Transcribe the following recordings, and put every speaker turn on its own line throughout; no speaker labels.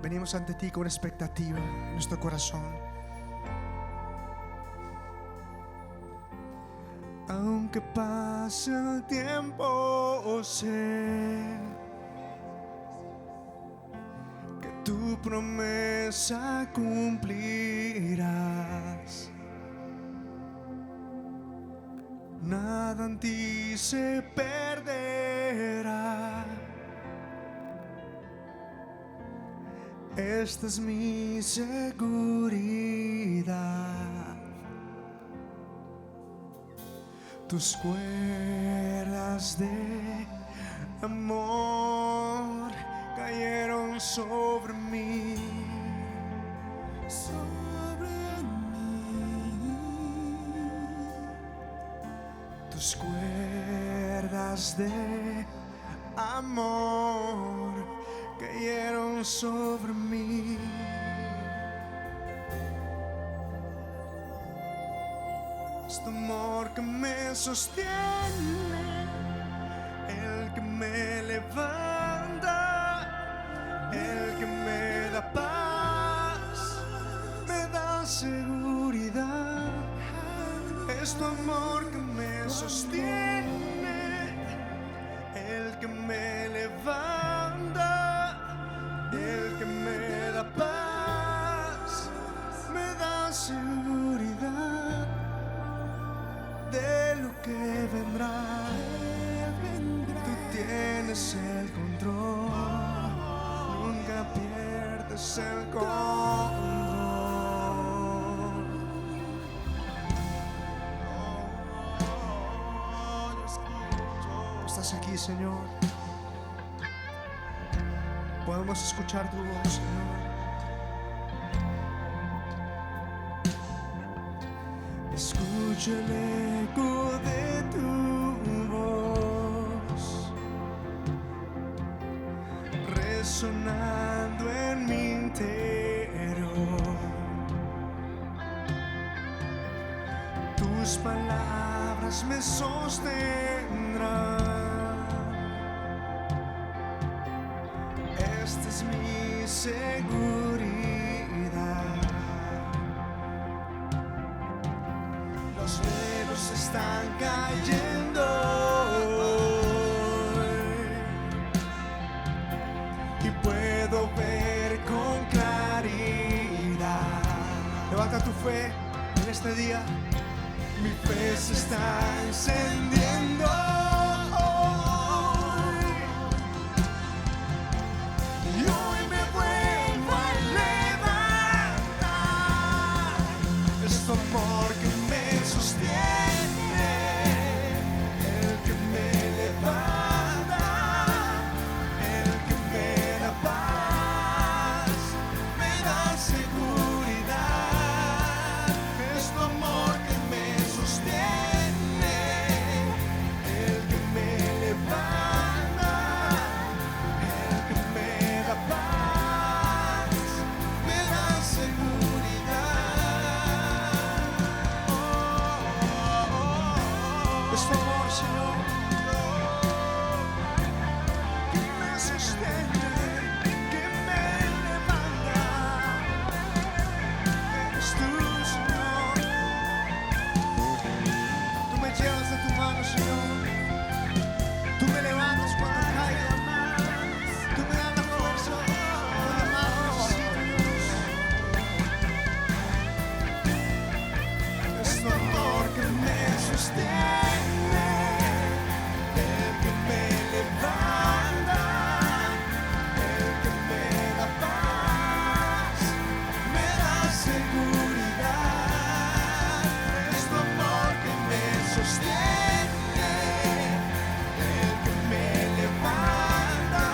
Venimos ante ti con expectativa en nuestro corazón. Aunque pase el tiempo, sé que tu promesa cumplirás. Nada en ti se perderá. Esta es mi seguridad. Tus cuerdas de amor cayeron sobre mí, sobre mí. Tus cuerdas de amor cayeron sobre mí. Es tu amor que me sostiene, el que me levanta, el que me da paz, me da seguridad. Es tu amor que me sostiene, el que me levanta, el que me da paz, me da seguridad de lo que vendrá. Tú tienes el control, nunca pierdes el control. Estás aquí, Señor. Podemos escuchar tu voz, Señor. Escucho el eco de tu voz resonando en mi interior. Tus palabras me sostendrán. Esta es mi seguridad. Los velos están cayendo y puedo ver con claridad. Levanta tu fe en este día. Mi fe se está encendiendo. Y hoy me vuelvo a levantar. Es tu amor que me sostiene, el que me levanta, el que me da paz, me da seguridad. Es tu amor que me sostiene, el que me levanta, el que me da paz, me da seguridad. Es tu amor, Señor, que me sostiene, que me levanta. Eres tú, Señor. Tú me llevas de tu mano, Señor. Tú me levantas cuando caiga. Tú me das la fuerza cuando más necesito. Es tu amor que me sostiene, el que me levanta, el que me da paz, me da seguridad. Es tu amor que me sostiene, el que me levanta,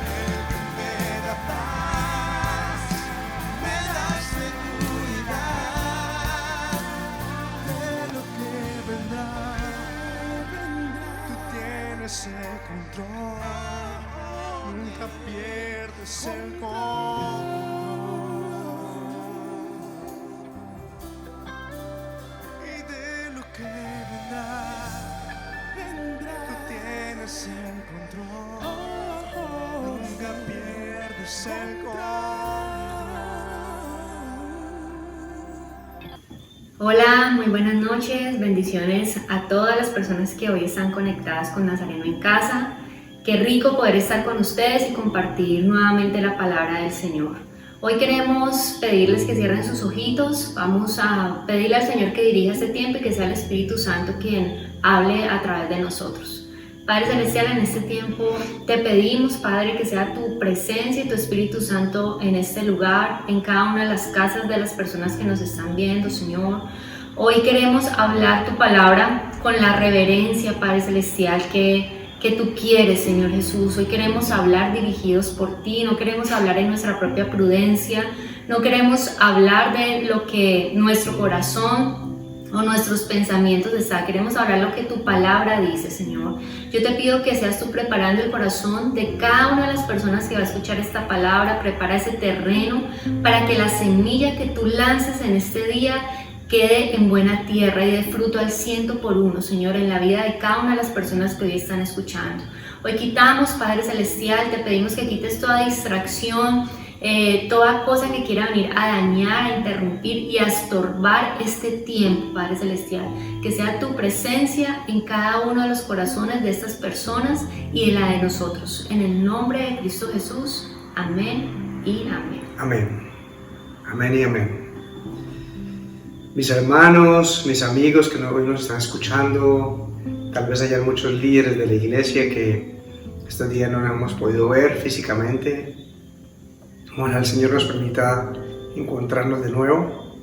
el que me da paz, me da seguridad de lo que vendrá. Tú tienes el control, nunca pierdes el control. Y de lo que vendrá, tú tienes el control, nunca pierdes
Hola, muy buenas noches, bendiciones a todas las personas que hoy están conectadas con Nazareno en Casa. Qué rico poder estar con ustedes y compartir nuevamente la palabra del Señor. Hoy queremos pedirles que cierren sus ojitos, vamos a pedirle al Señor que dirija este tiempo y que sea el Espíritu Santo quien hable a través de nosotros. Padre Celestial, en este tiempo te pedimos, Padre, que sea tu presencia y tu Espíritu Santo en este lugar, en cada una de las casas de las personas que nos están viendo, Señor. Hoy queremos hablar tu palabra con la reverencia, Padre Celestial, que tú quieres, Señor Jesús. Hoy queremos hablar dirigidos por ti, no queremos hablar en nuestra propia prudencia, no queremos hablar de lo que nuestro corazón o nuestros pensamientos está. Queremos hablar lo que tu palabra dice, Señor. Yo te pido que seas tú preparando el corazón de cada una de las personas que va a escuchar esta palabra. Prepara ese terreno para que la semilla que tú lances en este día quede en buena tierra y dé fruto al 100%, Señor, en la vida de cada una de las personas que hoy están escuchando. Hoy quitamos, Padre Celestial, te pedimos que quites toda distracción, toda cosa que quiera venir a dañar, a interrumpir y a estorbar este tiempo, Padre Celestial. Que sea tu presencia en cada uno de los corazones de estas personas y en la de nosotros. En el nombre de Cristo Jesús, amén y amén.
Amén. Amén y amén. Mis hermanos, mis amigos que hoy nos están escuchando, tal vez hayan muchos líderes de la iglesia que estos días no nos hemos podido ver físicamente. Ojalá el Señor nos permita encontrarnos de nuevo.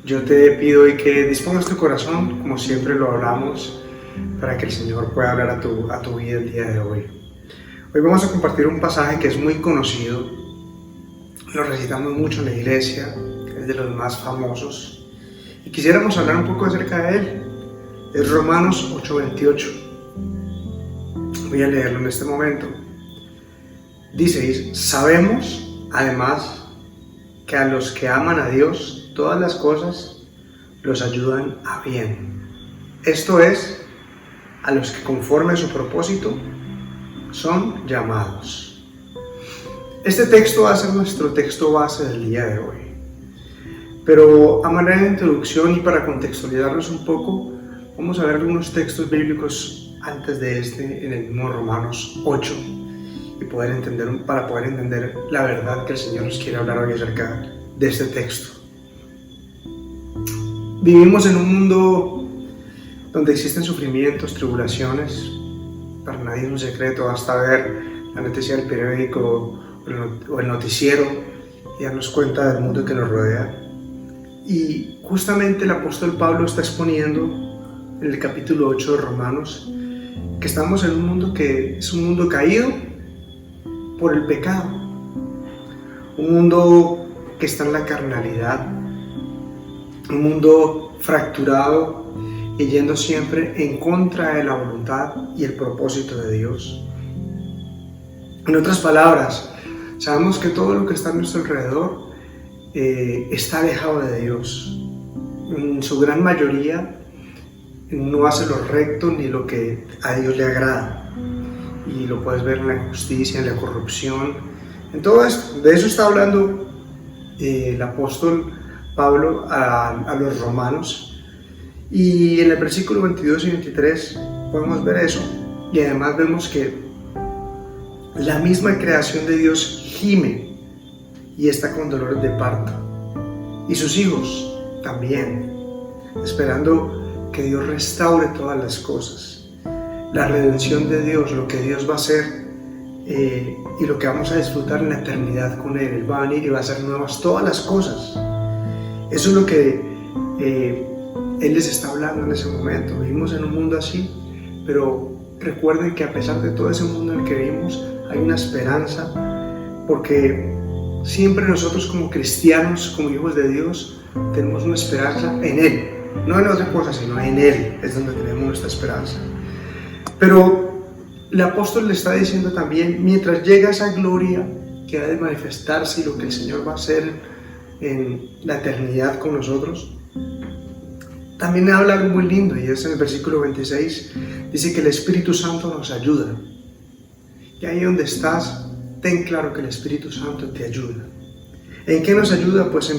Yo te pido hoy que dispongas tu corazón, como siempre lo hablamos, para que el Señor pueda hablar a tu vida el día de hoy. Hoy vamos a compartir un pasaje que es muy conocido, lo recitamos mucho en la iglesia, es de los más famosos, y quisiéramos hablar un poco acerca de él. Es Romanos 8:28. Voy a leerlo en este momento. Dice: sabemos además que a los que aman a Dios, todas las cosas los ayudan a bien. Esto es, a los que conforme a su propósito son llamados. Este texto va a ser nuestro texto base del día de hoy. Pero a manera de introducción y para contextualizarnos un poco, vamos a ver algunos textos bíblicos antes de este en el mismo Romanos 8. Y para poder entender la verdad que el Señor nos quiere hablar hoy acerca de este texto. Vivimos en un mundo donde existen sufrimientos, tribulaciones. Para nadie es un secreto, basta ver la noticia del periódico o el noticiero y darnos cuenta del mundo que nos rodea. Y justamente el apóstol Pablo está exponiendo en el capítulo 8 de Romanos que estamos en un mundo que es un mundo caído por el pecado, un mundo que está en la carnalidad, un mundo fracturado y yendo siempre en contra de la voluntad y el propósito de Dios. En otras palabras, sabemos que todo lo que está a nuestro alrededor está alejado de Dios. En su gran mayoría no hace lo recto ni lo que a Dios le agrada. Y lo puedes ver en la injusticia, en la corrupción, en todo esto. De eso está hablando el apóstol Pablo a los romanos. Y en el versículo 22 y 23 podemos ver eso. Y además vemos que la misma creación de Dios gime y está con dolores de parto. Y sus hijos también, esperando que Dios restaure todas las cosas. La redención de Dios, lo que Dios va a hacer y lo que vamos a disfrutar en la eternidad con Él. Él va a venir y va a hacer nuevas todas las cosas. Eso es lo que Él les está hablando en ese momento. Vivimos en un mundo así, pero recuerden que a pesar de todo ese mundo en el que vivimos, hay una esperanza, porque siempre nosotros como cristianos, como hijos de Dios, tenemos una esperanza en Él. No en otra cosa, sino en Él es donde tenemos nuestra esperanza. Pero el apóstol le está diciendo también, mientras llega esa gloria que ha de manifestarse y lo que el Señor va a hacer en la eternidad con nosotros, también habla algo muy lindo, y es en el versículo 26, dice que el Espíritu Santo nos ayuda. Y ahí donde estás, ten claro que el Espíritu Santo te ayuda. ¿En qué nos ayuda? Pues a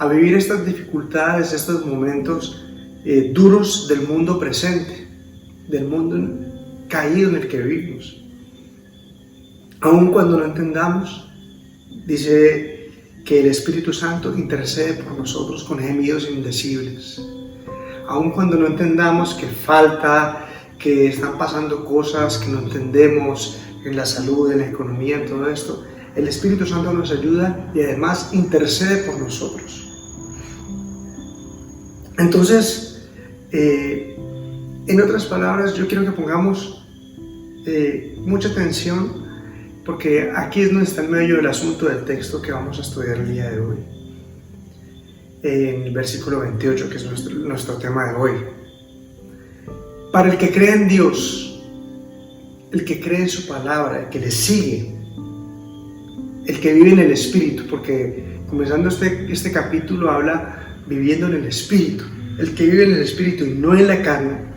vivir estas dificultades, estos momentos duros del mundo presente, del mundo caído en el que vivimos. Aun cuando no entendamos, dice que el Espíritu Santo intercede por nosotros con gemidos indecibles. Aun cuando no entendamos que falta, que están pasando cosas que no entendemos en la salud, en la economía, en todo esto, el Espíritu Santo nos ayuda y además intercede por nosotros. Entonces, en otras palabras, yo quiero que pongamos mucha atención, porque aquí es donde está el meollo del asunto del texto que vamos a estudiar el día de hoy. En el versículo 28, que es nuestro tema de hoy. Para el que cree en Dios, el que cree en su palabra, el que le sigue, el que vive en el Espíritu, porque comenzando este capítulo habla viviendo en el Espíritu, el que vive en el Espíritu y no en la carne.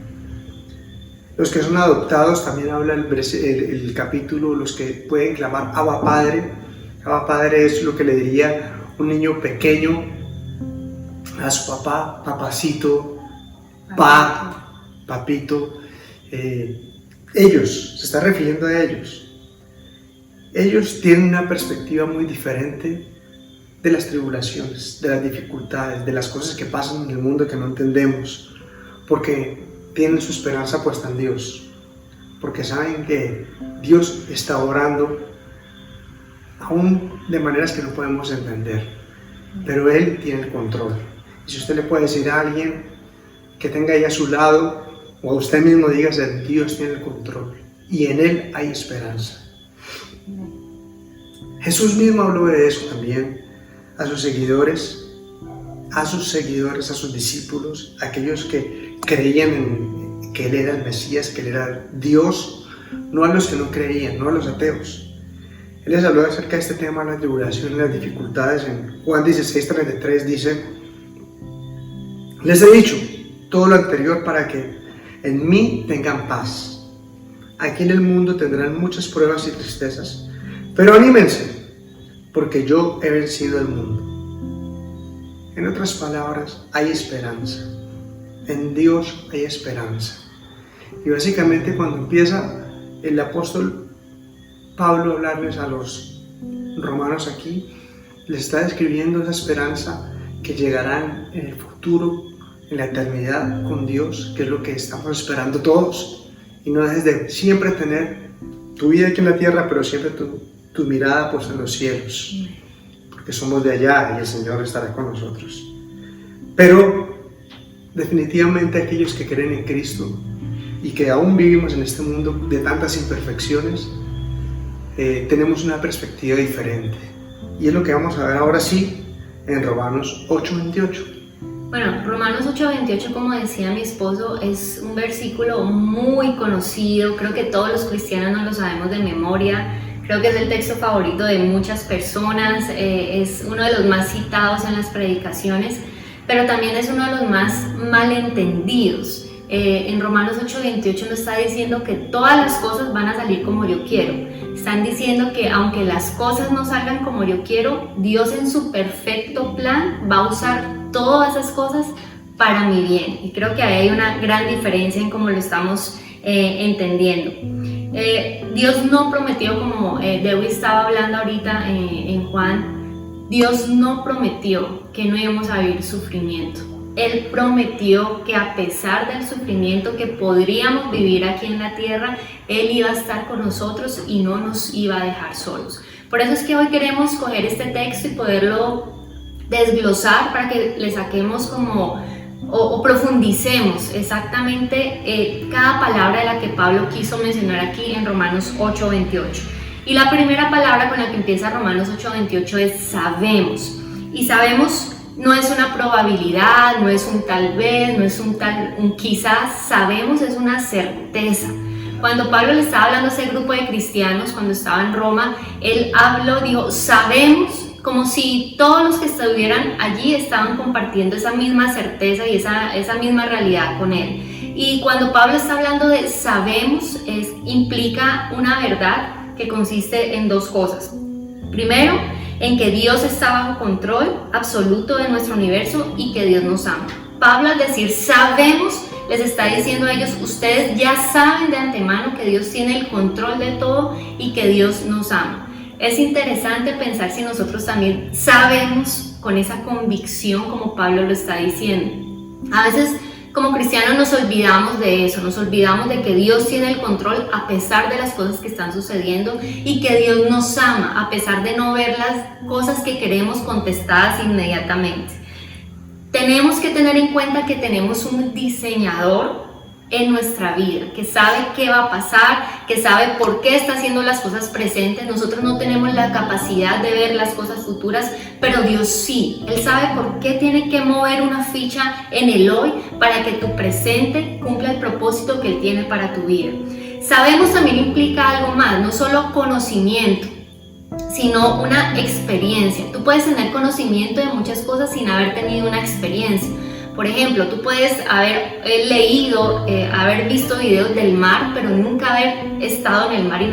Los que son adoptados, también habla el capítulo, los que pueden clamar Abba Padre. Abba Padre es lo que le diría un niño pequeño a su papá, papacito, papito. Ellos, se está refiriendo a ellos. Ellos tienen una perspectiva muy diferente de las tribulaciones, de las dificultades, de las cosas que pasan en el mundo que no entendemos, porque tienen su esperanza puesta en Dios, porque saben que Dios está obrando aún de maneras que no podemos entender, pero Él tiene el control. Y si usted le puede decir a alguien que tenga ahí a su lado, o a usted mismo, dígase: Dios tiene el control y en Él hay esperanza. Jesús mismo habló de eso también a sus seguidores, a sus discípulos, aquellos que creían en que Él era el Mesías, que Él era Dios, no a los que no creían, no a los ateos. Él les habló acerca de este tema, la tribulación y las dificultades. En Juan 16:33 dice: les he dicho todo lo anterior para que en mí tengan paz. Aquí en el mundo tendrán muchas pruebas y tristezas, pero anímense, porque yo he vencido el mundo. En otras palabras, hay esperanza. En Dios hay esperanza. Y básicamente cuando empieza el apóstol Pablo a hablarles a los romanos aquí, les está describiendo esa esperanza que llegarán en el futuro, en la eternidad con Dios, que es lo que estamos esperando todos. Y no dejes de siempre tener tu vida aquí en la tierra, pero siempre tu mirada puesta en los cielos, porque somos de allá y el Señor estará con nosotros. Pero definitivamente aquellos que creen en Cristo y que aún vivimos en este mundo de tantas imperfecciones, tenemos una perspectiva diferente, y es lo que vamos a ver ahora sí en Romanos 8:28.
Bueno, Romanos 8:28, como decía mi esposo, es un versículo muy conocido. Creo que todos los cristianos nos lo sabemos de memoria. Creo que es el texto favorito de muchas personas. Es uno de los más citados en las predicaciones, pero también es uno de los más malentendidos. En Romanos 8:28 nos está diciendo que todas las cosas van a salir como yo quiero. Están diciendo que aunque las cosas no salgan como yo quiero, Dios en su perfecto plan va a usar todas esas cosas para mi bien. Y creo que ahí hay una gran diferencia en cómo lo estamos entendiendo. Dios no prometió, como Debbie estaba hablando ahorita en Juan, Dios no prometió que no íbamos a vivir sufrimiento. Él prometió que a pesar del sufrimiento que podríamos vivir aquí en la tierra, Él iba a estar con nosotros y no nos iba a dejar solos. Por eso es que hoy queremos coger este texto y poderlo desglosar para que le saquemos o profundicemos exactamente cada palabra de la que Pablo quiso mencionar aquí en Romanos 8:28. Y la primera palabra con la que empieza Romanos 8:28 es sabemos. Y sabemos no es una probabilidad, no es un tal vez, no es un quizás. Sabemos, es una certeza. Cuando Pablo le estaba hablando a ese grupo de cristianos, cuando estaba en Roma, él dijo, sabemos, como si todos los que estuvieran allí estaban compartiendo esa misma certeza y esa misma realidad con él. Y cuando Pablo está hablando de sabemos, implica una verdad que consiste en dos cosas. Primero, en que Dios está bajo control absoluto de nuestro universo y que Dios nos ama. Pablo, al decir sabemos, les está diciendo a ellos, ustedes ya saben de antemano que Dios tiene el control de todo y que Dios nos ama. Es interesante pensar si nosotros también sabemos con esa convicción como Pablo lo está diciendo. A veces como cristianos nos olvidamos de eso, nos olvidamos de que Dios tiene el control a pesar de las cosas que están sucediendo y que Dios nos ama a pesar de no ver las cosas que queremos contestadas inmediatamente. Tenemos que tener en cuenta que tenemos un diseñador en nuestra vida, que sabe qué va a pasar, que sabe por qué está haciendo las cosas presentes. Nosotros no tenemos la capacidad de ver las cosas futuras, pero Dios sí. Él sabe por qué tiene que mover una ficha en el hoy para que tu presente cumpla el propósito que Él tiene para tu vida. Sabemos también implica algo más, no solo conocimiento, sino una experiencia. Tú puedes tener conocimiento de muchas cosas sin haber tenido una experiencia. Por ejemplo, tú puedes haber leído, haber visto videos del mar, pero nunca haber estado en el mar y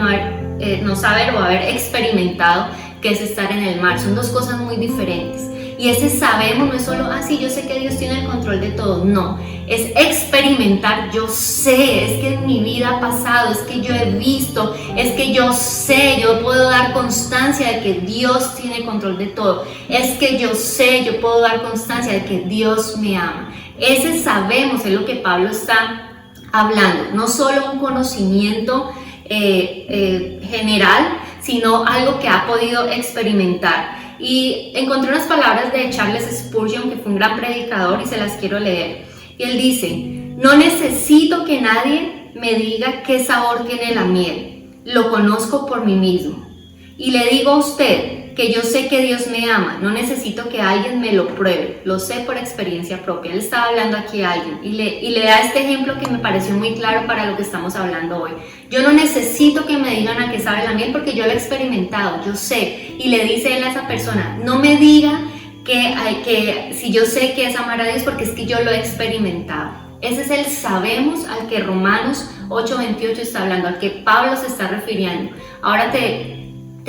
no saber o haber experimentado qué es estar en el mar. Son dos cosas muy diferentes. Y ese sabemos no es solo, sí, yo sé que Dios tiene el control de todo. No, es experimentar, yo sé, es que en mi vida ha pasado, es que yo he visto, es que yo sé, yo puedo dar constancia de que Dios tiene control de todo. Es que yo sé, yo puedo dar constancia de que Dios me ama. Ese sabemos es lo que Pablo está hablando, no solo un conocimiento general, sino algo que ha podido experimentar. Y encontré unas palabras de Charles Spurgeon, que fue un gran predicador, y se las quiero leer. Y él dice: no necesito que nadie me diga qué sabor tiene la miel, lo conozco por mí mismo. Y le digo a usted que yo sé que Dios me ama, no necesito que alguien me lo pruebe, lo sé por experiencia propia. Él estaba hablando aquí a alguien y le da este ejemplo que me pareció muy claro para lo que estamos hablando hoy. Yo no necesito que me digan a qué sabe la miel porque yo lo he experimentado, yo sé. Y le dice él a esa persona, no me diga que si yo sé que es amar a Dios porque es que yo lo he experimentado. Ese es el sabemos al que Romanos 8:28 está hablando, al que Pablo se está refiriendo. Ahora te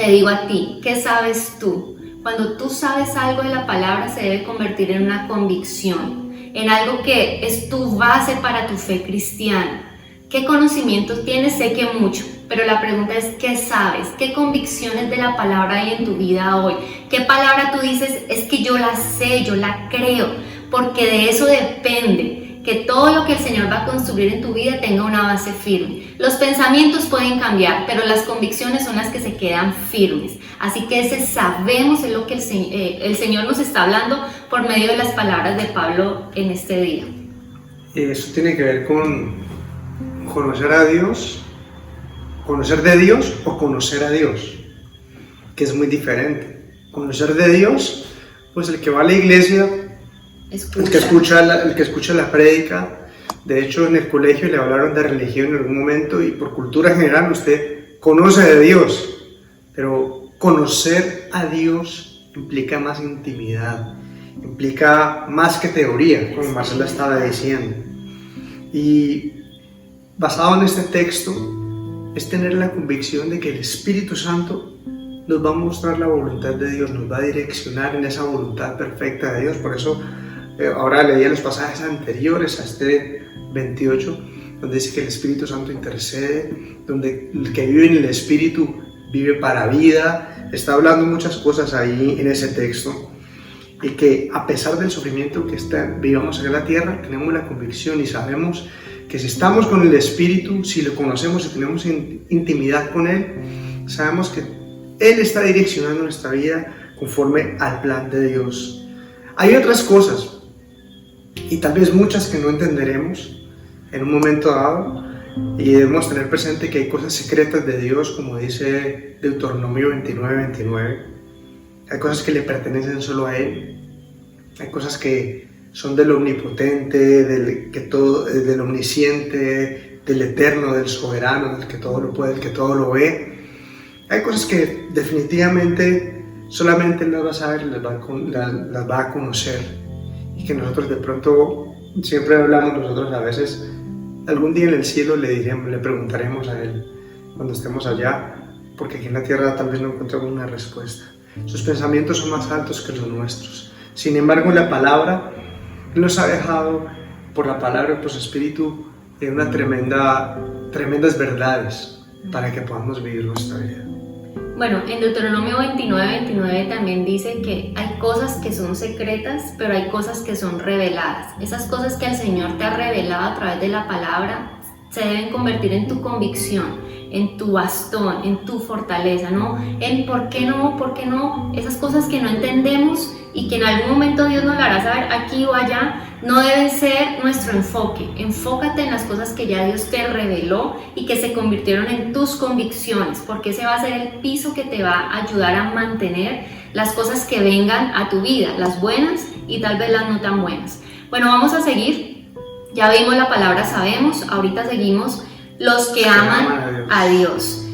digo a ti, ¿qué sabes tú? Cuando tú sabes algo de la palabra se debe convertir en una convicción, en algo que es tu base para tu fe cristiana. ¿Qué conocimientos tienes? Sé que mucho, pero la pregunta es ¿qué sabes? ¿Qué convicciones de la palabra hay en tu vida hoy? ¿Qué palabra tú dices? Es que yo la sé, yo la creo, porque de eso depende que todo lo que el Señor va a construir en tu vida tenga una base firme. Los pensamientos pueden cambiar, pero las convicciones son las que se quedan firmes. Así que ese sabemos es lo que el Señor nos está hablando por medio de las palabras de Pablo en este día.
Eso tiene que ver con conocer a Dios, conocer de Dios o conocer a Dios, que es muy diferente. Conocer de Dios, pues el que va a la iglesia, el que escucha la prédica. De hecho, en el colegio le hablaron de religión en algún momento y por cultura general usted conoce de Dios, pero conocer a Dios implica más intimidad, implica más que teoría, como Marcela estaba diciendo. Y basado en este texto es tener la convicción de que el Espíritu Santo nos va a mostrar la voluntad de Dios, nos va a direccionar en esa voluntad perfecta de Dios. Por eso ahora leía los pasajes anteriores a este 28, donde dice que el Espíritu Santo intercede, donde el que vive en el Espíritu vive para vida. Está hablando muchas cosas ahí en ese texto, y que a pesar del sufrimiento que vivamos en la tierra, tenemos la convicción y sabemos que si estamos con el Espíritu, si lo conocemos y tenemos intimidad con Él, sabemos que Él está direccionando nuestra vida conforme al plan de Dios. Hay otras cosas, y tal vez muchas que no entenderemos en un momento dado, y debemos tener presente que hay cosas secretas de Dios, como dice Deuteronomio 29:29. Hay cosas que le pertenecen solo a Él, hay cosas que son del omnipotente, del omnisciente, del eterno, del soberano, del que todo lo puede, del que todo lo ve. Hay cosas que definitivamente solamente Él las va a saber, las va a conocer, y que nosotros de pronto siempre hablamos, nosotros a veces algún día en el cielo le preguntaremos a Él cuando estemos allá, porque aquí en la tierra tal vez no encontramos una respuesta. Sus pensamientos son más altos que los nuestros. Sin embargo, la palabra nos ha dejado, por la palabra y por su espíritu, en tremendas verdades para que podamos vivir nuestra vida.
Bueno, en Deuteronomio 29 también dice que hay cosas que son secretas, pero hay cosas que son reveladas. Esas cosas que el Señor te ha revelado a través de la palabra se deben convertir en tu convicción, en tu bastón, en tu fortaleza, ¿no? En por qué no, esas cosas que no entendemos y que en algún momento Dios nos la hará saber aquí o allá, no debe ser nuestro enfoque. Enfócate en las cosas que ya Dios te reveló y que se convirtieron en tus convicciones, porque ese va a ser el piso que te va a ayudar a mantener las cosas que vengan a tu vida, las buenas y tal vez las no tan buenas. Bueno, vamos a seguir. Ya vimos la palabra sabemos, ahorita seguimos los que aman a Dios.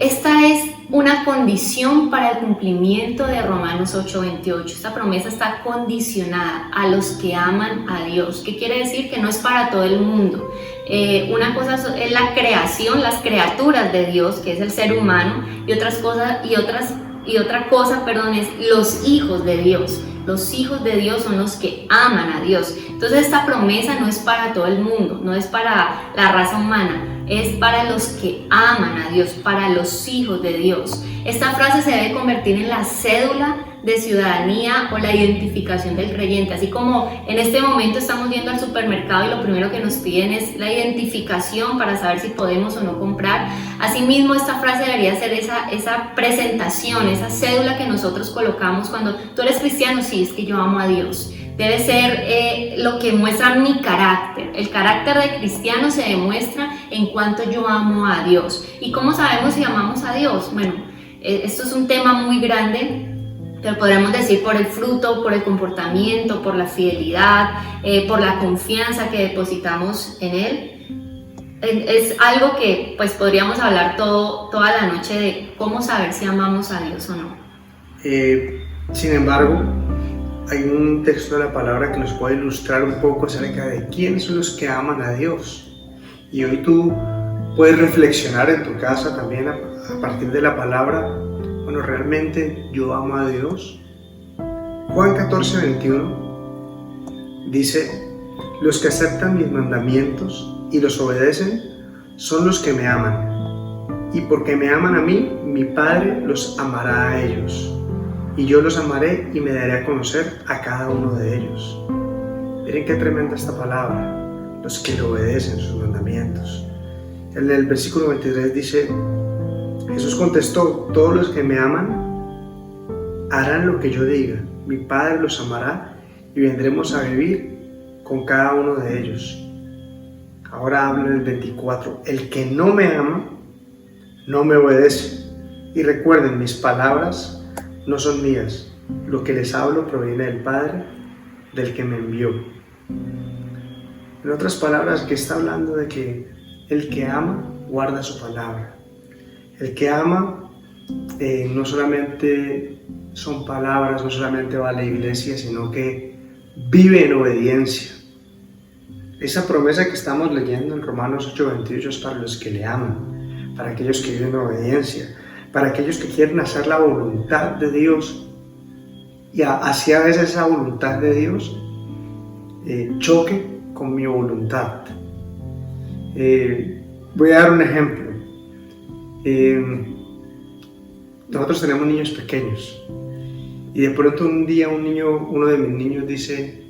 Esta es una condición para el cumplimiento de Romanos 8:28. Esta promesa está condicionada a los que aman a Dios. ¿Qué quiere decir? Que no es para todo el mundo. Una cosa es la creación, las criaturas de Dios, que es el ser humano, y otra cosa, es los hijos de Dios. Los hijos de Dios son los que aman a Dios. Entonces esta promesa no es para todo el mundo, no es para la raza humana, es para los que aman a Dios, para los hijos de Dios. Esta frase se debe convertir en la cédula de ciudadanía o la identificación del creyente. Así como en este momento estamos yendo al supermercado y lo primero que nos piden es la identificación para saber si podemos o no comprar, asimismo esta frase debería ser esa presentación, esa cédula que nosotros colocamos cuando tú eres cristiano. Sí, es que yo amo a Dios. Debe ser lo que muestra mi carácter. El carácter de cristiano se demuestra en cuanto yo amo a Dios. ¿Y cómo sabemos si amamos a Dios? Bueno, esto es un tema muy grande, pero podremos decir por el fruto, por el comportamiento, por la fidelidad, por la confianza que depositamos en Él. Es algo que pues podríamos hablar toda la noche de cómo saber si amamos a Dios o no.
Sin embargo, hay un texto de la palabra que nos puede ilustrar un poco acerca de quiénes son los que aman a Dios. Y hoy tú puedes reflexionar en tu casa también a partir de la palabra. Bueno, ¿realmente yo amo a Dios? Juan 14:21 dice: los que aceptan mis mandamientos y los obedecen son los que me aman. Y porque me aman a mí, mi Padre los amará a ellos. Y yo los amaré y me daré a conocer a cada uno de ellos. Miren qué tremenda esta palabra, los que le obedecen sus mandamientos. En el versículo 23 dice: Jesús contestó: todos los que me aman harán lo que yo diga. Mi Padre los amará y vendremos a vivir con cada uno de ellos. Ahora habla en el 24: el que no me ama, no me obedece. Y recuerden, mis palabras no son mías. Lo que les hablo proviene del Padre, del que me envió. En otras palabras, que está hablando de que el que ama guarda su palabra. El que ama no solamente son palabras, no solamente va a la iglesia, sino que vive en obediencia. Esa promesa que estamos leyendo en Romanos 8:28 es para los que le aman, para aquellos que viven en obediencia, para aquellos que quieren hacer la voluntad de Dios. Y así a veces esa voluntad de Dios choque con mi voluntad. Voy a dar un ejemplo. Nosotros tenemos niños pequeños y de pronto un día uno de mis niños dice: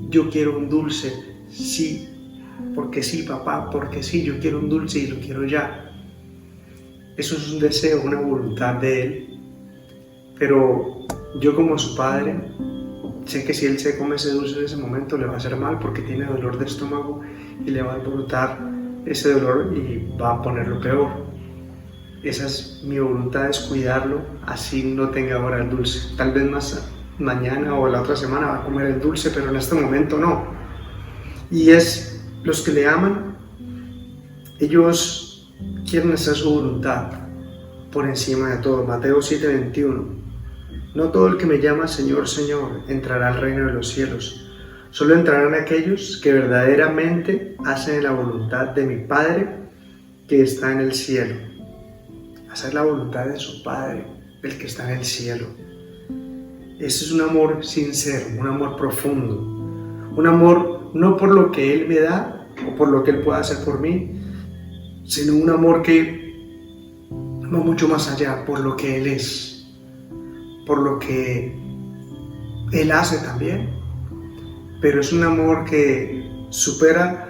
yo quiero un dulce, sí, porque sí, papá, porque sí, yo quiero un dulce y lo quiero ya. Eso es un deseo, una voluntad de él, pero yo como su padre sé que si él se come ese dulce en ese momento le va a hacer mal porque tiene dolor de estómago y le va a brotar ese dolor y va a ponerlo peor. Esa es mi voluntad, es cuidarlo, así no tenga ahora el dulce. Tal vez más mañana o la otra semana va a comer el dulce, pero en este momento no. Y es los que le aman, ellos quieren hacer su voluntad por encima de todo. Mateo 7:21. No todo el que me llama Señor, Señor entrará al reino de los cielos. Solo entrarán aquellos que verdaderamente hacen la voluntad de mi Padre que está en el cielo. hacer la voluntad de su Padre, el que está en el cielo. Ese es un amor sincero, un amor profundo, un amor no por lo que Él me da o por lo que Él pueda hacer por mí, sino un amor que va mucho más allá, por lo que Él es, por lo que Él hace también, pero es un amor que supera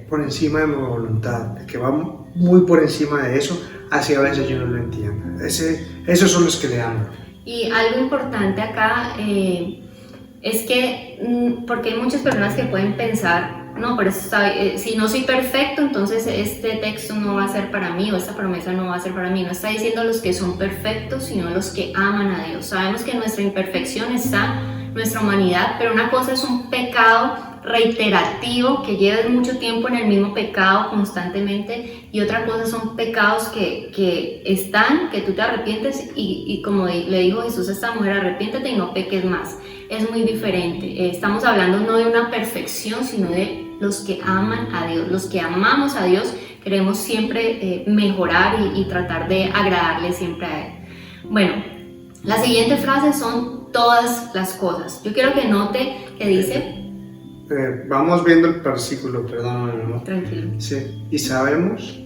por encima de mi voluntad, que va muy por encima de eso, así a veces yo no lo entiendo. Esos son los que le amo.
Y algo importante acá es que, porque hay muchas personas que pueden pensar, no, pero si no soy perfecto, entonces este texto no va a ser para mí, o esta promesa no va a ser para mí. No está diciendo los que son perfectos, sino los que aman a Dios. Sabemos que en nuestra imperfección está nuestra humanidad, pero una cosa es un pecado reiterativo, que lleves mucho tiempo en el mismo pecado constantemente, y otra cosa son pecados que están, que tú te arrepientes y como le dijo Jesús a esta mujer, arrepiéntete y no peques más. Es muy diferente. Estamos hablando no de una perfección, sino de los que aman a Dios, los que amamos a Dios, queremos siempre mejorar y tratar de agradarle siempre a Él. Bueno, la siguiente frase son todas las cosas. Yo quiero que note que dice...
vamos viendo el versículo, perdón, ¿no?
Tranquilo.
Sí, y sabemos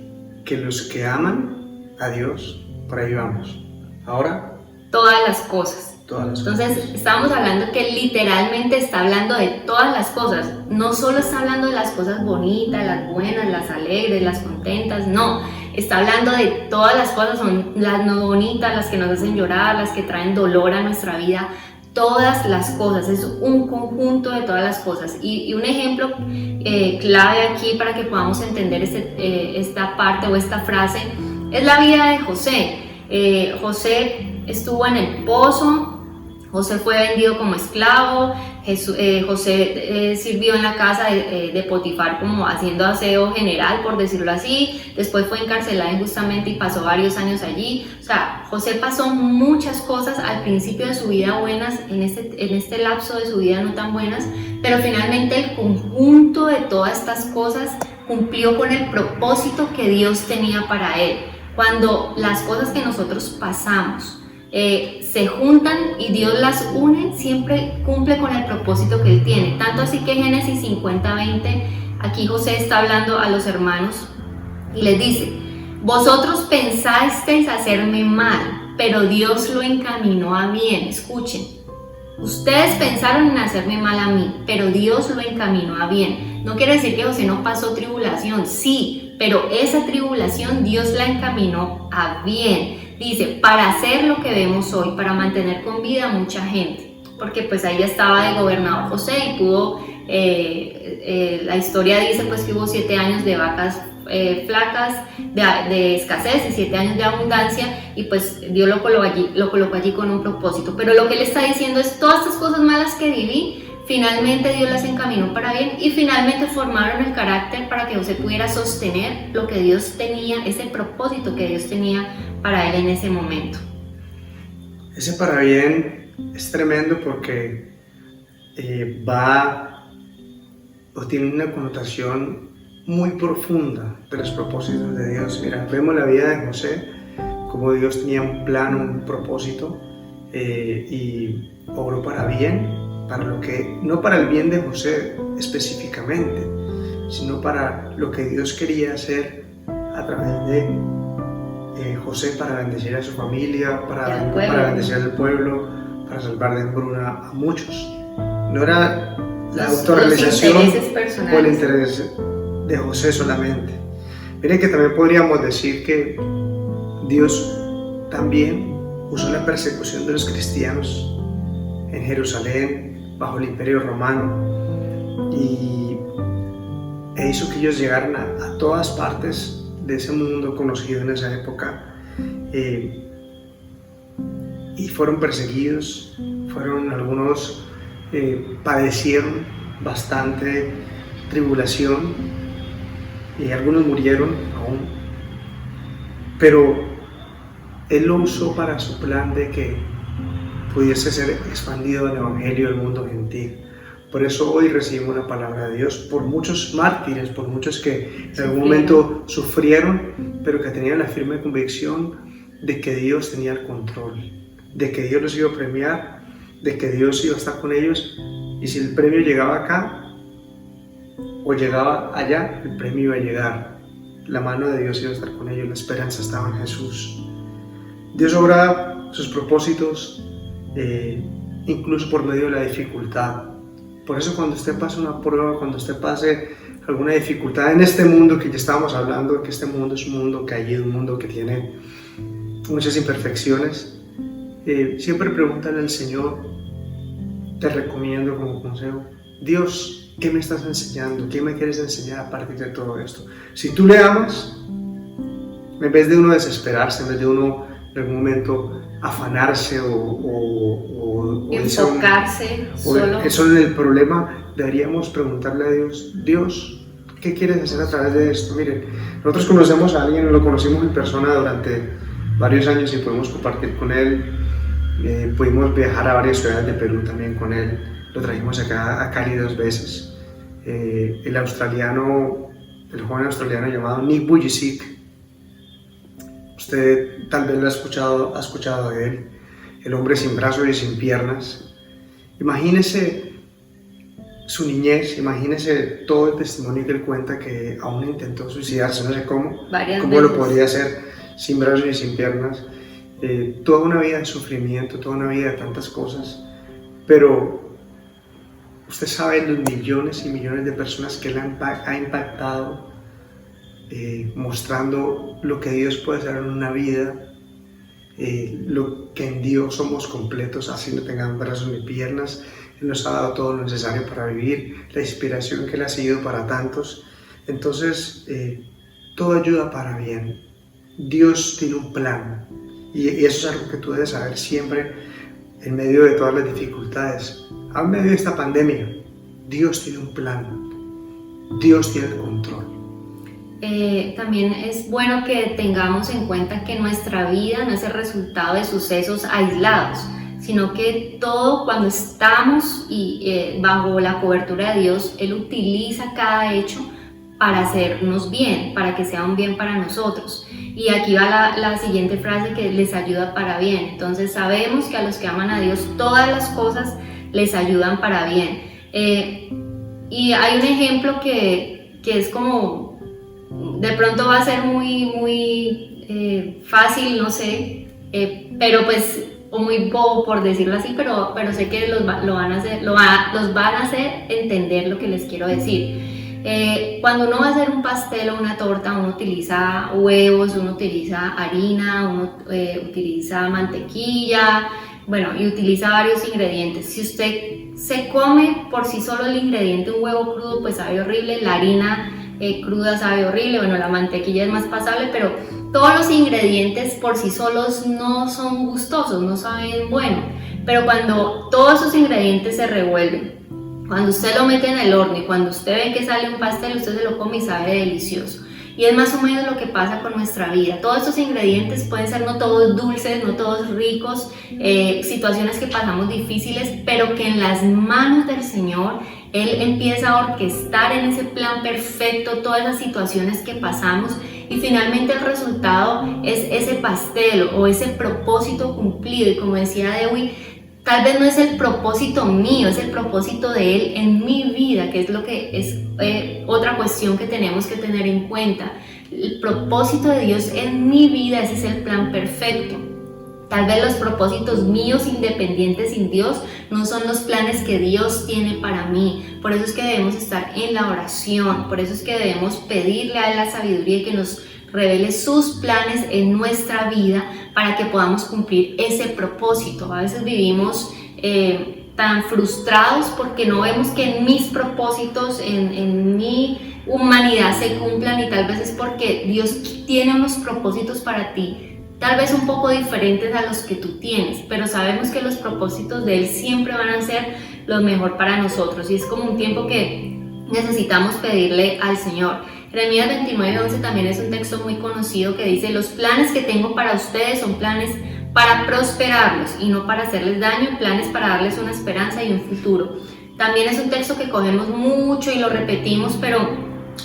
que los que aman a Dios, por ahí vamos. Ahora,
todas las cosas. Entonces, estamos hablando que literalmente está hablando de todas las cosas. No solo está hablando de las cosas bonitas, las buenas, las alegres, las contentas, no. Está hablando de todas las cosas, son las no bonitas, las que nos hacen llorar, las que traen dolor a nuestra vida. Todas las cosas, es un conjunto de todas las cosas. Y un ejemplo clave aquí para que podamos entender esta parte o esta frase es la vida de José. José estuvo en el pozo, José fue vendido como esclavo, José sirvió en la casa de Potifar como haciendo aseo general, por decirlo así. Después fue encarcelado injustamente y pasó varios años allí. O sea, José pasó muchas cosas al principio de su vida buenas, en este lapso de su vida no tan buenas, pero finalmente el conjunto de todas estas cosas cumplió con el propósito que Dios tenía para él. Cuando las cosas que nosotros pasamos se juntan y Dios las une, siempre cumple con el propósito que Él tiene. Tanto así que Génesis 50:20, aquí José está hablando a los hermanos y les dice: vosotros pensasteis hacerme mal, pero Dios lo encaminó a bien. Escuchen, ustedes pensaron en hacerme mal a mí, pero Dios lo encaminó a bien. No quiere decir que José no pasó tribulación, sí, pero esa tribulación Dios la encaminó a bien. Dice, para hacer lo que vemos hoy, para mantener con vida a mucha gente, porque pues ahí ya estaba de gobernador José y pudo, la historia dice pues que hubo 7 años de vacas flacas, de escasez, y 7 años de abundancia, y pues Dios lo colocó allí con un propósito. Pero lo que él está diciendo es, todas estas cosas malas que viví, finalmente Dios las encaminó para bien, y finalmente formaron el carácter para que José pudiera sostener lo que Dios tenía, ese propósito que Dios tenía para él en ese momento.
Ese para bien es tremendo porque tiene una connotación muy profunda de los propósitos de Dios. Mira, vemos la vida de José, como Dios tenía un plan, un propósito, y obró para bien, no para el bien de José específicamente, sino para lo que Dios quería hacer a través de José, para bendecir a su familia, para bendecir al pueblo, para salvar de hambruna a muchos. No era la autorrealización o el interés de José solamente. Miren que también podríamos decir que Dios también usó la persecución de los cristianos en Jerusalén bajo el Imperio Romano e hizo que ellos llegaran a todas partes de ese mundo conocido en esa época, y fueron perseguidos, algunos padecieron bastante tribulación y algunos murieron aún, pero Él lo usó para su plan de que pudiese ser expandido el Evangelio al mundo gentil, Por eso hoy recibimos la palabra de Dios por muchos mártires, por muchos que en algún momento sufrieron, pero que tenían la firme convicción de que Dios tenía el control, de que Dios los iba a premiar, de que Dios iba a estar con ellos, y si el premio llegaba acá o llegaba allá, el premio iba a llegar. La mano de Dios iba a estar con ellos, la esperanza estaba en Jesús. Dios obra sus propósitos incluso por medio de la dificultad. Por eso cuando usted pase una prueba, cuando usted pase alguna dificultad en este mundo que ya estábamos hablando, que este mundo es un mundo caído, un mundo que tiene muchas imperfecciones, siempre pregúntale al Señor, te recomiendo como consejo, Dios, ¿qué me estás enseñando? ¿Qué me quieres enseñar a partir de todo esto? Si tú le amas, en vez de uno desesperarse, en vez de uno en algún momento afanarse o
enfocarse
solo en el problema, deberíamos preguntarle a Dios, Dios, ¿qué quieres hacer a través de esto? Miren, nosotros conocemos a alguien, lo conocimos en persona durante varios años y pudimos compartir con él, pudimos viajar a varias ciudades de Perú también con él, lo trajimos acá a Cali 2 veces. El joven australiano llamado Nick Vujicic, usted tal vez lo ha escuchado de él, el hombre sin brazos y sin piernas. Imagínese su niñez, imagínese todo el testimonio que él cuenta, que aún intentó suicidarse, no sé cómo lo podría hacer sin brazos y sin piernas, toda una vida de sufrimiento, toda una vida de tantas cosas, pero usted sabe los millones y millones de personas que él ha impactado, mostrando lo que Dios puede hacer en una vida, lo que en Dios somos completos, así no tengan brazos ni piernas. Él nos ha dado todo lo necesario para vivir, la inspiración que Él ha sido para tantos. Entonces, todo ayuda para bien. Dios tiene un plan, y eso es algo que tú debes saber siempre en medio de todas las dificultades. En medio de esta pandemia, Dios tiene un plan, Dios tiene el control.
También es bueno que tengamos en cuenta que nuestra vida no es el resultado de sucesos aislados, sino que todo, cuando estamos bajo la cobertura de Dios, Él utiliza cada hecho para hacernos bien, para que sea un bien para nosotros. Y aquí va la siguiente frase, que les ayuda para bien. Entonces sabemos que a los que aman a Dios todas las cosas les ayudan para bien. Y hay un ejemplo que es como, de pronto va a ser muy fácil, no sé, pero pues, o muy bobo por decirlo así, pero sé que los van a hacer entender lo que les quiero decir. Cuando uno va a hacer un pastel o una torta, uno utiliza huevos, uno utiliza harina, uno utiliza mantequilla, y utiliza varios ingredientes. Si usted se come por sí solo el ingrediente, un huevo crudo, pues sabe horrible, la harina cruda sabe horrible, la mantequilla es más pasable, pero todos los ingredientes por sí solos no son gustosos, no saben bueno. Pero cuando todos esos ingredientes se revuelven, cuando usted lo mete en el horno y cuando usted ve que sale un pastel, usted se lo come y sabe delicioso. Y es más o menos lo que pasa con nuestra vida. Todos estos ingredientes pueden ser no todos dulces, no todos ricos, situaciones que pasamos difíciles, pero que en las manos del Señor Él empieza a orquestar en ese plan perfecto todas las situaciones que pasamos, y finalmente el resultado es ese pastel o ese propósito cumplido. Y como decía Dewi, tal vez no es el propósito mío, es el propósito de Él en mi vida, que es lo que es otra cuestión que tenemos que tener en cuenta. El propósito de Dios en mi vida, ese es el plan perfecto. Tal vez los propósitos míos independientes sin Dios no son los planes que Dios tiene para mí. Por eso es que debemos estar en la oración, por eso es que debemos pedirle a Él la sabiduría y que nos revele sus planes en nuestra vida para que podamos cumplir ese propósito. A veces vivimos tan frustrados porque no vemos que mis propósitos en mi humanidad se cumplan, y tal vez es porque Dios tiene unos propósitos para ti, tal vez un poco diferentes a los que tú tienes, pero sabemos que los propósitos de Él siempre van a ser lo mejor para nosotros, y es como un tiempo que necesitamos pedirle al Señor. Jeremías 29:11 también es un texto muy conocido que dice: los planes que tengo para ustedes son planes para prosperarlos y no para hacerles daño, planes para darles una esperanza y un futuro. También es un texto que cogemos mucho y lo repetimos, pero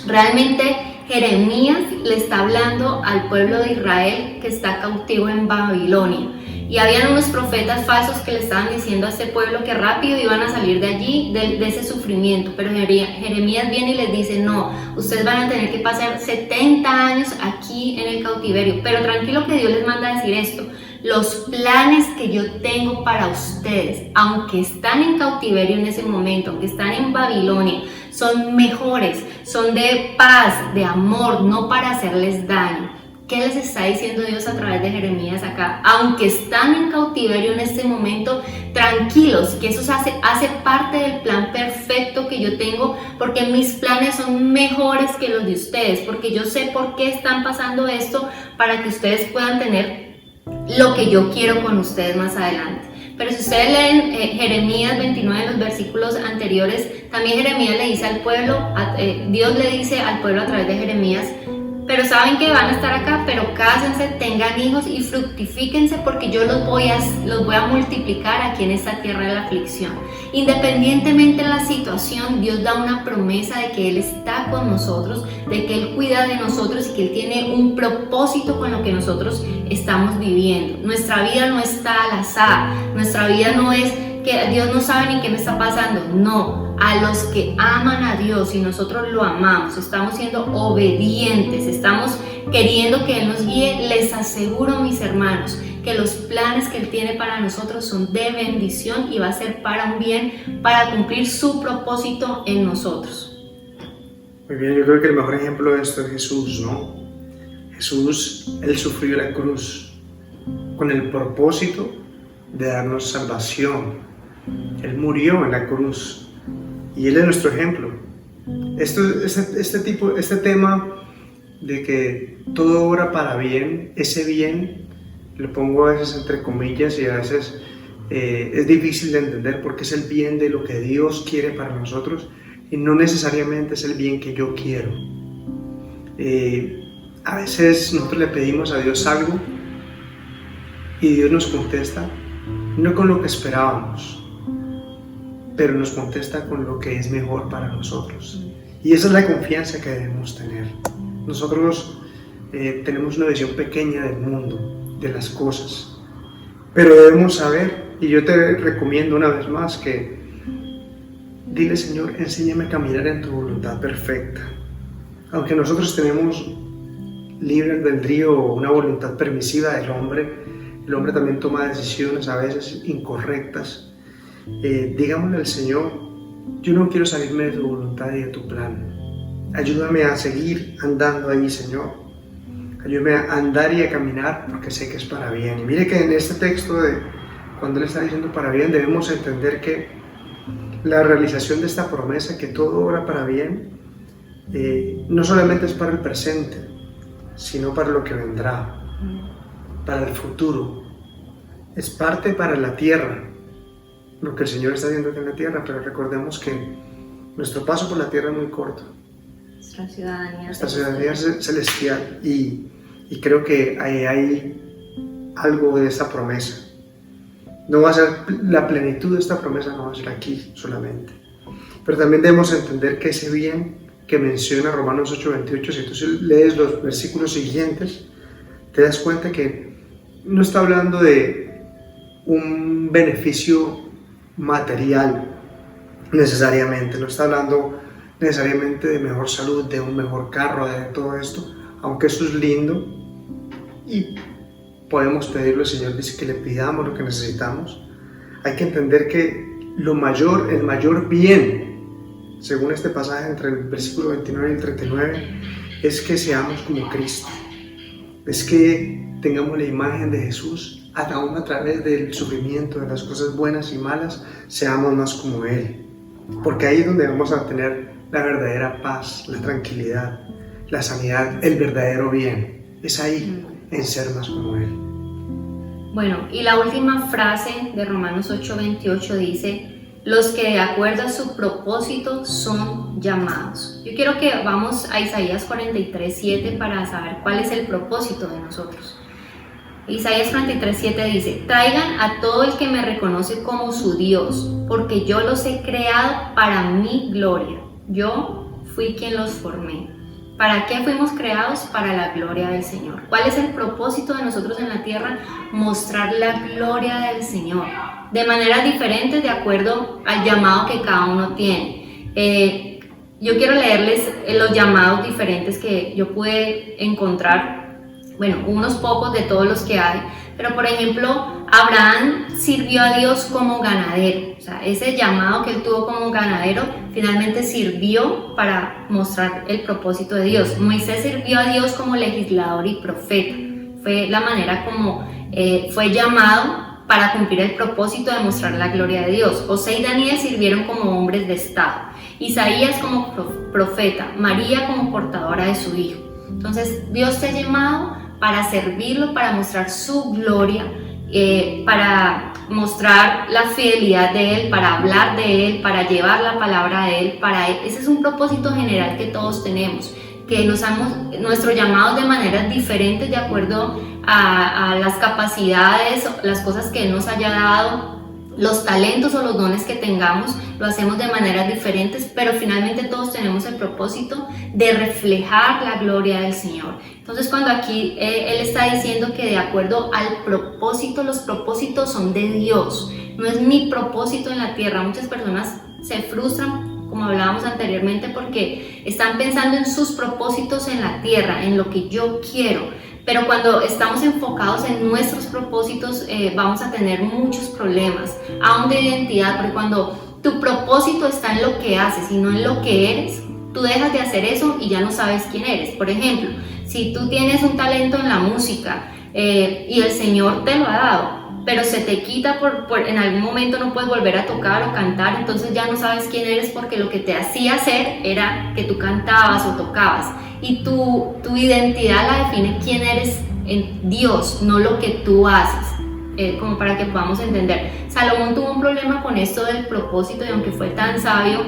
realmente Jeremías le está hablando al pueblo de Israel que está cautivo en Babilonia. Y habían unos profetas falsos que le estaban diciendo a este pueblo que rápido iban a salir de allí, de ese sufrimiento. Pero Jeremías viene y les dice, no, ustedes van a tener que pasar 70 años aquí en el cautiverio. Pero tranquilo que Dios les manda a decir esto. Los planes que yo tengo para ustedes, aunque están en cautiverio en ese momento, aunque están en Babilonia, son mejores, son de paz, de amor, no para hacerles daño. ¿Qué les está diciendo Dios a través de Jeremías acá? Aunque están en cautiverio en este momento, tranquilos, que eso hace parte del plan perfecto que yo tengo, porque mis planes son mejores que los de ustedes, porque yo sé por qué están pasando esto, para que ustedes puedan tener lo que yo quiero con ustedes más adelante. Pero si ustedes leen Jeremías 29, los versículos anteriores, también Jeremías le dice al pueblo, Dios le dice al pueblo a través de Jeremías, pero saben que van a estar acá, pero cásense, tengan hijos y fructifíquense, porque yo los voy a multiplicar aquí en esta tierra de la aflicción. Independientemente de la situación, Dios da una promesa de que Él está con nosotros, de que Él cuida de nosotros y que Él tiene un propósito con lo que nosotros estamos viviendo. Nuestra vida no está al azar, nuestra vida no es que Dios no sabe ni qué me está pasando, no. A los que aman a Dios y nosotros lo amamos, estamos siendo obedientes, estamos queriendo que Él nos guíe, les aseguro, mis hermanos, que los planes que Él tiene para nosotros son de bendición y va a ser para un bien, para cumplir su propósito en nosotros.
Muy bien, yo creo que el mejor ejemplo de esto es Jesús, ¿no? Jesús, Él sufrió la cruz con el propósito de darnos salvación. Él murió en la cruz. Y Él es nuestro ejemplo. Este tema de que todo obra para bien, ese bien, lo pongo a veces entre comillas y a veces es difícil de entender, porque es el bien de lo que Dios quiere para nosotros y no necesariamente es el bien que yo quiero. A veces nosotros le pedimos a Dios algo y Dios nos contesta no con lo que esperábamos, pero nos contesta con lo que es mejor para nosotros. Y esa es la confianza que debemos tener. Nosotros tenemos una visión pequeña del mundo, de las cosas, pero debemos saber, y yo te recomiendo una vez más que dile, Señor, enséñame a caminar en tu voluntad perfecta. Aunque nosotros tenemos libre albedrío o una voluntad permisiva del hombre, el hombre también toma decisiones a veces incorrectas. Digámosle al Señor, yo no quiero salirme de tu voluntad y de tu plan. Ayúdame a seguir andando ahí, Señor. Ayúdame a andar y a caminar, porque sé que es para bien. Y mire que en este texto, cuando Él está diciendo para bien, debemos entender que la realización de esta promesa, que todo obra para bien, no solamente es para el presente, sino para lo que vendrá, para el futuro. Es parte para la tierra, lo que el Señor está haciendo aquí en la tierra, pero recordemos que nuestro paso por la tierra es muy corto. Nuestra ciudadanía es celestial y creo que hay algo de esta promesa. No va a ser la plenitud de esta promesa, no va a ser aquí solamente. Pero también debemos entender que ese bien que menciona Romanos 8:28, si tú lees los versículos siguientes, te das cuenta que no está hablando de un beneficio material necesariamente, no está hablando necesariamente de mejor salud, de un mejor carro, de todo esto, aunque eso es lindo y podemos pedirlo, el Señor dice que le pidamos lo que necesitamos. Hay que entender que el mayor bien, según este pasaje entre el versículo 29 y el 39, es que seamos como Cristo, es que tengamos la imagen de Jesús. Aún a través del sufrimiento, de las cosas buenas y malas, seamos más como Él. Porque ahí es donde vamos a tener la verdadera paz, la tranquilidad, la sanidad, el verdadero bien. Es ahí, en ser más como Él.
Bueno, y la última frase de Romanos 8:28 dice: los que de acuerdo a su propósito son llamados. Yo quiero que vamos a Isaías 43:7 para saber cuál es el propósito de nosotros. Isaías 43:7 dice: traigan a todo el que me reconoce como su Dios, porque yo los he creado para mi gloria. Yo fui quien los formé. ¿Para qué fuimos creados? Para la gloria del Señor. ¿Cuál es el propósito de nosotros en la tierra? Mostrar la gloria del Señor, de maneras diferentes de acuerdo al llamado que cada uno tiene. Yo quiero leerles los llamados diferentes que yo pude encontrar, bueno, unos pocos de todos los que hay, pero por ejemplo, Abraham sirvió a Dios como ganadero, o sea, ese llamado que él tuvo como ganadero finalmente sirvió para mostrar el propósito de Dios. Moisés sirvió a Dios como legislador y profeta, fue la manera como fue llamado para cumplir el propósito de mostrar la gloria de Dios. José y Daniel sirvieron como hombres de Estado, Isaías como profeta, María como portadora de su hijo. Entonces Dios te ha llamado para servirlo, para mostrar su gloria, para mostrar la fidelidad de Él, para hablar de Él, para llevar la palabra de Él, para Él. Ese es un propósito general que todos tenemos, que nos hemos nuestro llamado de maneras diferentes de acuerdo a las capacidades, las cosas que Él nos haya dado, los talentos o los dones que tengamos, lo hacemos de maneras diferentes, pero finalmente todos tenemos el propósito de reflejar la gloria del Señor. Entonces cuando aquí Él está diciendo que de acuerdo al propósito, los propósitos son de Dios, no es mi propósito en la tierra. Muchas personas se frustran, como hablábamos anteriormente, porque están pensando en sus propósitos en la tierra, en lo que yo quiero. Pero cuando estamos enfocados en nuestros propósitos, vamos a tener muchos problemas, aún de identidad, porque cuando tu propósito está en lo que haces y no en lo que eres, tú dejas de hacer eso y ya no sabes quién eres. Por ejemplo, si tú tienes un talento en la música y el Señor te lo ha dado, pero se te quita en algún momento no puedes volver a tocar o cantar, entonces ya no sabes quién eres, porque lo que te hacía hacer era que tú cantabas o tocabas. Y tu identidad la define quién eres en Dios, no lo que tú haces, como para que podamos entender. Salomón tuvo un problema con esto del propósito, y aunque fue tan sabio,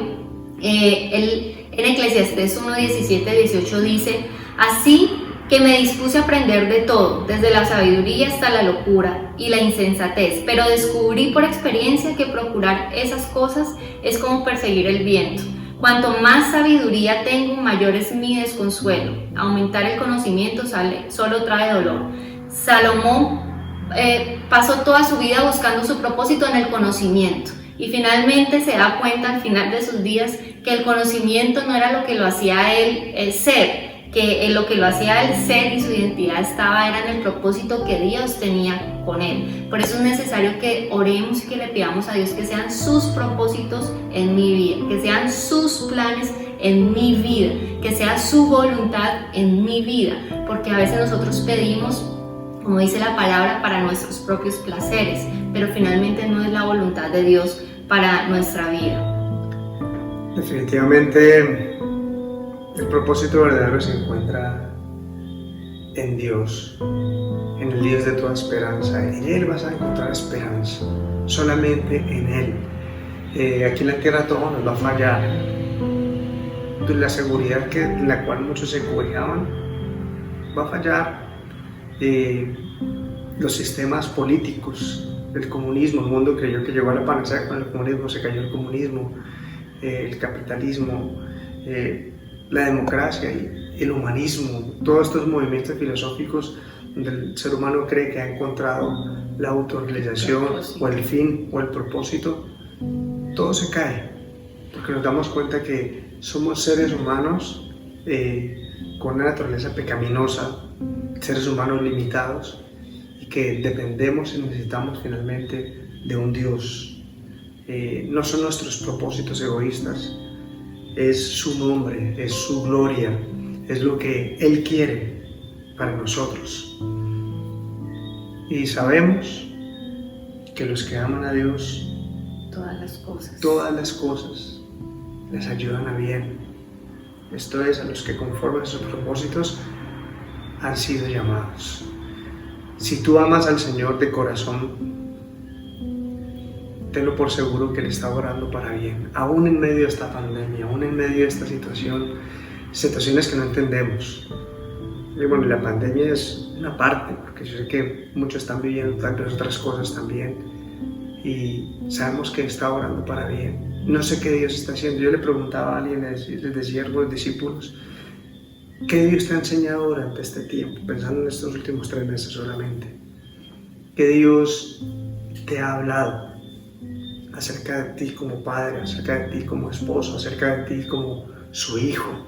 él en Eclesiastés 1:17-18 dice: así que me dispuse a aprender de todo, desde la sabiduría hasta la locura y la insensatez, pero descubrí por experiencia que procurar esas cosas es como perseguir el viento. Cuanto más sabiduría tengo, mayor es mi desconsuelo. Aumentar el conocimiento solo trae dolor. Salomón pasó toda su vida buscando su propósito en el conocimiento, y finalmente se da cuenta al final de sus días que el conocimiento no era lo que lo hacía él ser, que lo que lo hacía él ser y su identidad era en el propósito que Dios tenía con él. Por eso es necesario que oremos y que le pidamos a Dios que sean sus propósitos en mi vida, que sean sus planes en mi vida, que sea su voluntad en mi vida, porque a veces nosotros pedimos, como dice la palabra, para nuestros propios placeres, pero finalmente no es la voluntad de Dios para nuestra vida.
Definitivamente el propósito verdadero se encuentra en Dios, en el Dios de toda esperanza. En Él vas a encontrar esperanza, solamente en Él. Aquí en la tierra todo nos va a fallar. La seguridad en la cual muchos se cobijaban va a fallar. Los sistemas políticos, el comunismo, el mundo creyó que llegó a la panacea con el comunismo, se cayó el comunismo, el capitalismo, la democracia y el humanismo, todos estos movimientos filosóficos donde el ser humano cree que ha encontrado la autorrealización o el fin o el propósito, todo se cae, porque nos damos cuenta que somos seres humanos con una naturaleza pecaminosa, seres humanos limitados, y que dependemos y necesitamos finalmente de un Dios. No son nuestros propósitos egoístas, es su nombre, es su gloria, es lo que Él quiere para nosotros. Y sabemos que los que aman a Dios, todas las cosas les ayudan a bien. Esto es, a los que conforme a sus propósitos han sido llamados. Si tú amas al Señor de corazón, tenlo por seguro que Él está orando para bien, aún en medio de esta pandemia, aún en medio de esta situaciones que no entendemos. Y bueno, la pandemia es una parte, porque yo sé que muchos están viviendo tal vez otras cosas también y sabemos que está orando para bien. No sé qué Dios está haciendo. Yo le preguntaba a alguien, les decía a los discípulos, ¿qué Dios te ha enseñado durante este tiempo? Pensando en estos últimos 3 meses solamente. ¿Qué Dios te ha hablado acerca de ti como padre, acerca de ti como esposo, acerca de ti como su hijo?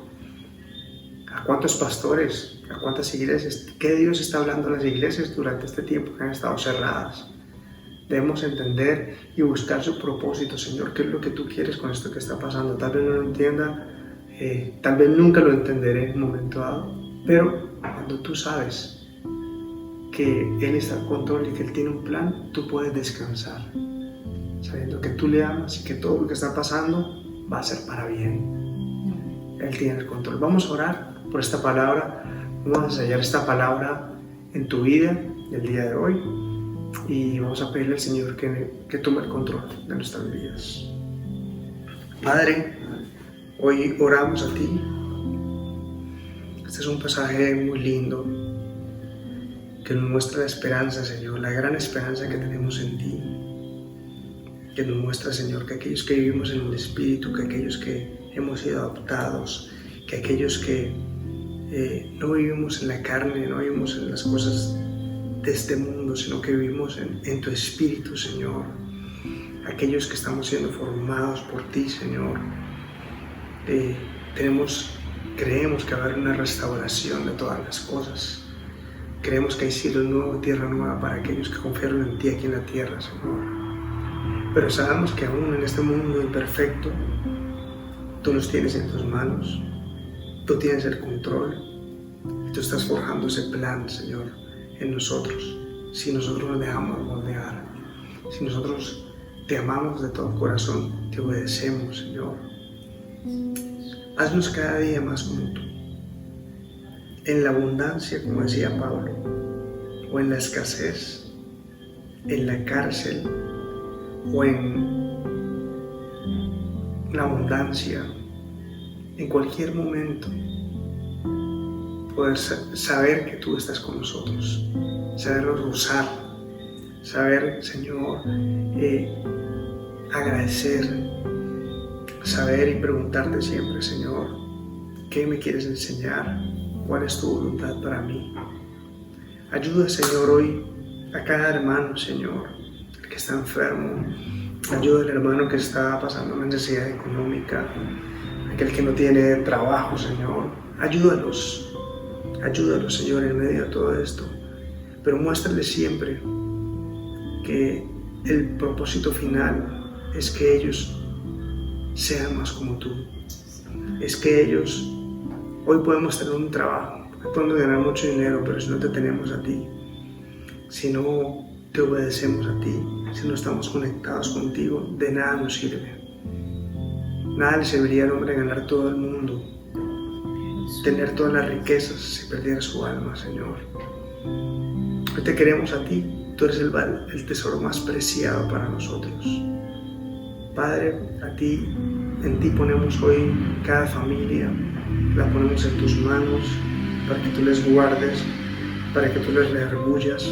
¿A cuántos pastores, a cuántas iglesias? ¿Qué Dios está hablando a las iglesias durante este tiempo que han estado cerradas? Debemos entender y buscar su propósito, Señor. ¿Qué es lo que tú quieres con esto que está pasando? Tal vez no lo entienda, tal vez nunca lo entenderé en un momento dado, pero cuando tú sabes que Él está al control y que Él tiene un plan, tú puedes descansar, sabiendo que tú le amas y que todo lo que está pasando va a ser para bien. Él tiene el control. Vamos a orar por esta palabra, vamos a sellar esta palabra en tu vida el día de hoy y vamos a pedirle al Señor que tome el control de nuestras vidas. Padre, hoy oramos a ti. Este es un pasaje muy lindo que nos muestra la esperanza, Señor, la gran esperanza que tenemos en ti, que nos muestra, Señor, que aquellos que vivimos en el Espíritu, que aquellos que hemos sido adoptados, que aquellos que no vivimos en la carne, no vivimos en las cosas de este mundo, sino que vivimos en tu Espíritu, Señor. Aquellos que estamos siendo formados por ti, Señor. Creemos que va a haber una restauración de todas las cosas. Creemos que hay cielo nuevo, tierra nueva para aquellos que confiaron en ti aquí en la tierra, Señor. Pero sabemos que aún en este mundo imperfecto, tú nos tienes en tus manos. Tú tienes el control y tú estás forjando ese plan, Señor, en nosotros. Si nosotros nos dejamos moldear, si nosotros te amamos de todo corazón, te obedecemos, Señor. Haznos cada día más como tú. En la abundancia, como decía Pablo, o en la escasez, en la cárcel, o en la abundancia, en cualquier momento, poder saber que tú estás con nosotros, sabernos gozar, saber, Señor, agradecer, saber y preguntarte siempre, Señor, ¿qué me quieres enseñar? ¿Cuál es tu voluntad para mí? Ayuda, Señor, hoy a cada hermano, Señor, el que está enfermo. Ayuda al hermano que está pasando una necesidad económica, aquel que no tiene trabajo, Señor. Ayúdalos, Señor, en medio de todo esto. Pero muéstrales siempre que el propósito final es que ellos sean más como tú. Es que ellos, hoy podemos tener un trabajo, hoy podemos ganar mucho dinero, pero si no te tenemos a ti, si no te obedecemos a ti, si no estamos conectados contigo, de nada nos sirve. Nada le serviría al hombre ganar todo el mundo, tener todas las riquezas si perdiera su alma, Señor. Hoy te queremos a ti, tú eres el tesoro más preciado para nosotros. Padre, en ti ponemos hoy cada familia, la ponemos en tus manos para que tú les guardes, para que tú les redargullas,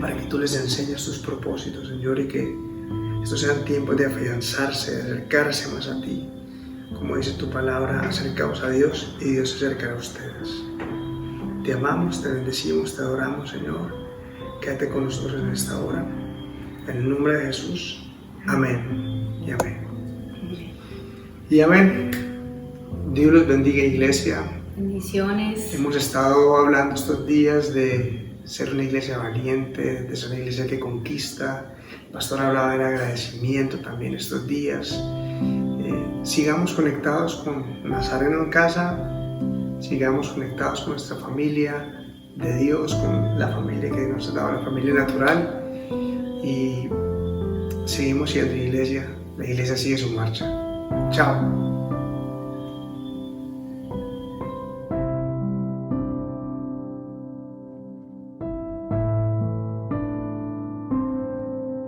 para que tú les enseñes tus propósitos, Señor, y que estos sean tiempos de afianzarse, de acercarse más a ti. Como dice tu palabra, acercaos a Dios y Dios se acercará a ustedes. Te amamos, te bendecimos, te adoramos, Señor. Quédate con nosotros en esta hora. En el nombre de Jesús. Amén y amén. Y amén. Dios los bendiga, iglesia.
Bendiciones.
Hemos estado hablando estos días de ser una iglesia valiente, de ser una iglesia que conquista. El pastor hablaba del agradecimiento también estos días. Sigamos conectados con Nazareno en casa, sigamos conectados con nuestra familia de Dios, con la familia que nos ha dado, la familia natural, y seguimos siendo iglesia. La iglesia sigue su marcha. Chao.